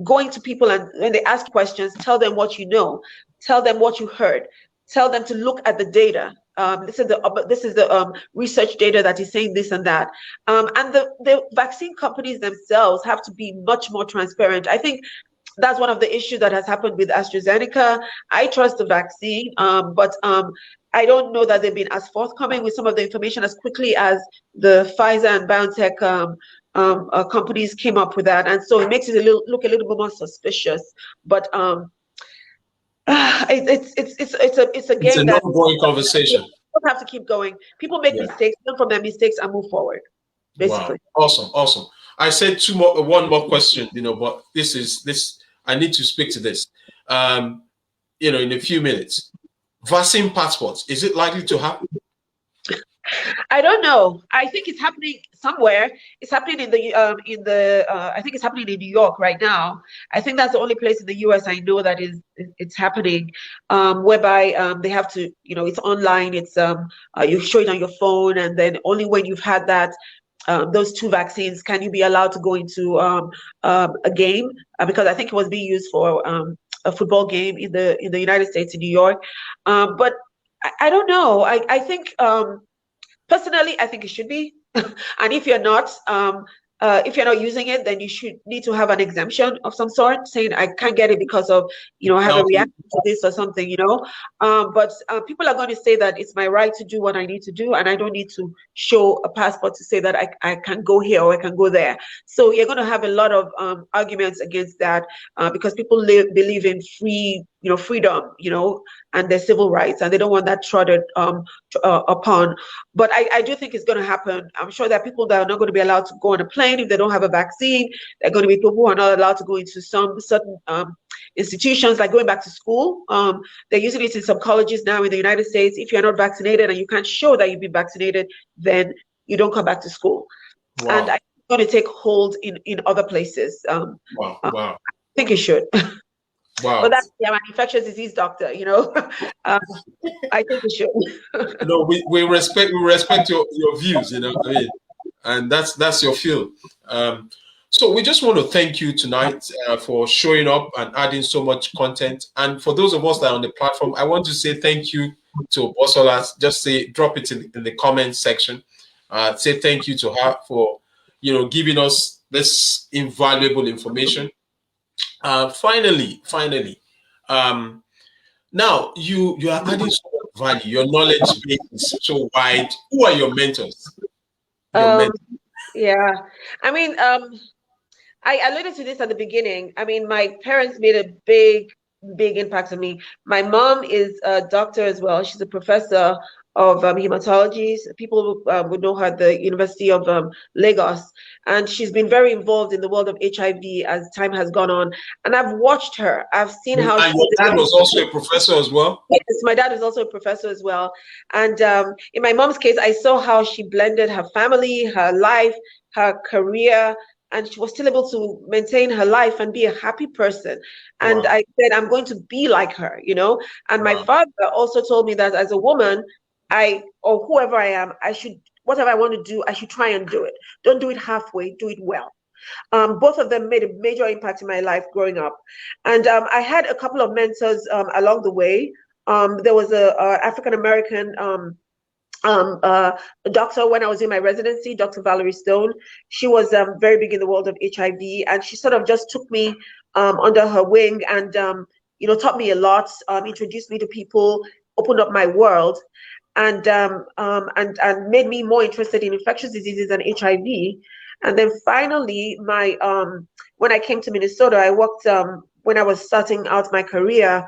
Going to people, and when they ask questions, tell them what you know, tell them what you heard, tell them to look at the data. This is the research data that is saying this and that. And the vaccine companies themselves have to be much more transparent. I think that's one of the issues that has happened with AstraZeneca. I trust the vaccine, but I don't know that they've been as forthcoming with some of the information as quickly as the Pfizer and BioNTech companies came up with that. And so it makes it look a little bit more suspicious. But it's a game It's an ongoing conversation. Don't have to keep going. People make mistakes, learn from their mistakes, and move forward. Basically. Wow. Awesome. I said one more question, but this. I need to speak to this. In a few minutes. Vaccine passports. Is it likely to happen? I don't know. I think it's happening somewhere. It's happening I think it's happening in New York right now. I think that's the only place in the US I know that it's happening, whereby they have to, it's online. It's you show it on your phone, and then only when you've had that those 2 vaccines can you be allowed to go into a game, because I think it was being used for a football game in the United States, in New York. But I don't know. I think personally, I think it should be. And if you're not using it, then you should need to have an exemption of some sort, saying I can't get it because of, I have a reaction to this or something, but people are going to say that it's my right to do what I need to do, and I don't need to show a passport to say that I can go here or I can go there. So you're going to have a lot of arguments against that, because people believe in freedom, and their civil rights, and they don't want that trodden upon. But I do think it's going to happen. I'm sure there are people that are not going to be allowed to go on a plane if they don't have a vaccine. There are going to be people who are not allowed to go into some certain institutions, like going back to school. They're using it in some colleges now in the United States. If you're not vaccinated and you can't show that you've been vaccinated, then you don't come back to school. Wow. And I think it's going to take hold in other places. Wow. I think it should. Wow. But that's, I'm an infectious disease doctor, I think we should. No, we respect your views, I mean, and that's your field. So we just want to thank you tonight for showing up and adding so much content. And for those of us that are on the platform, I want to say thank you to Bosola. Just drop it in the comment section. Say thank you to her for giving us this invaluable information. Finally, now you are adding so much value. Your knowledge base is so wide. Who are your mentors? Yeah, I mean, I alluded to this at the beginning. I mean, my parents made a big impact on me. My mom is a doctor as well. She's a professor of hematology. People would know her at the University of Lagos, and she's been very involved in the world of HIV as time has gone on. And I've watched her. I've seen how. And your dad was also a professor as well? Yes, my dad is also a professor as well. And in my mom's case, I saw how she blended her family, her life, her career, and she was still able to maintain her life and be a happy person. And Wow. I said, I'm going to be like her, And my father also told me that as a woman, or whoever I am, whatever I want to do, I should try and do it. Don't do it halfway, do it well. Both of them made a major impact in my life growing up. And I had a couple of mentors along the way. There was a African-American doctor when I was in my residency, Dr. Valerie Stone. She was very big in the world of HIV, and she sort of just took me under her wing and taught me a lot, introduced me to people, opened up my world, and made me more interested in infectious diseases and HIV. And then finally, when I came to Minnesota, I worked when I was starting out my career.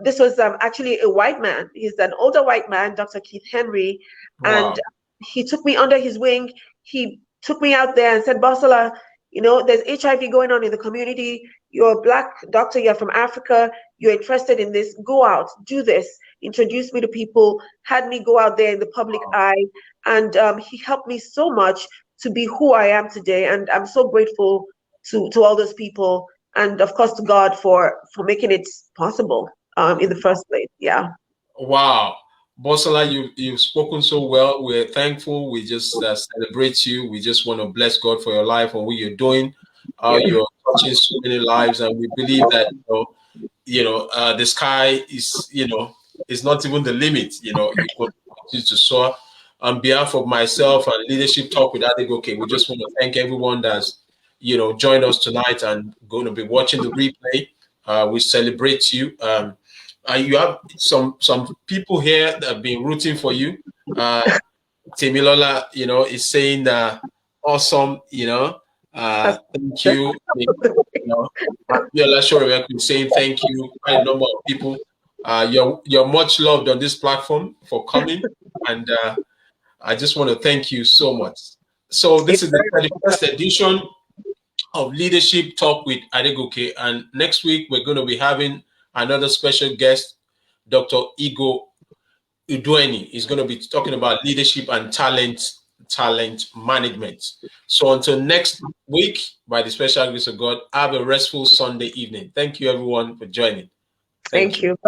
This was actually a white man. He's an older white man, Dr. Keith Henry, and he took me under his wing. He took me out there and said, Bosola, there's HIV going on in the community. You're a Black doctor, you're from Africa, you're interested in this, go out, do this. Introduced me to people, had me go out there in the public eye, and he helped me so much to be who I am today. And I'm so grateful to all those people, and of course to God for making it possible in the first place. Yeah. Wow. Bosola, you've spoken so well. We're thankful. We just celebrate you. We just want to bless God for your life and what you're doing. You're touching so many lives, and we believe that the sky is is not even the limit. You could continue to soar. On behalf of myself and Leadership Talk with Adegoke, we just want to thank everyone that's joined us tonight and going to be watching the replay. We celebrate you. You have some people here that have been rooting for you. Temilola, is saying awesome, thank you. Yola Shorewek is saying thank you. Quite a number of people. You're much loved on this platform for coming, and I just want to thank you so much. So this is the 31st edition of Leadership Talk with Adegoke, and next week we're going to be having another special guest, Dr. Igo Udueni. Is going to be talking about leadership and talent management. So until next week, by the special grace of God, have a restful Sunday evening. Thank you everyone for joining. Thank you.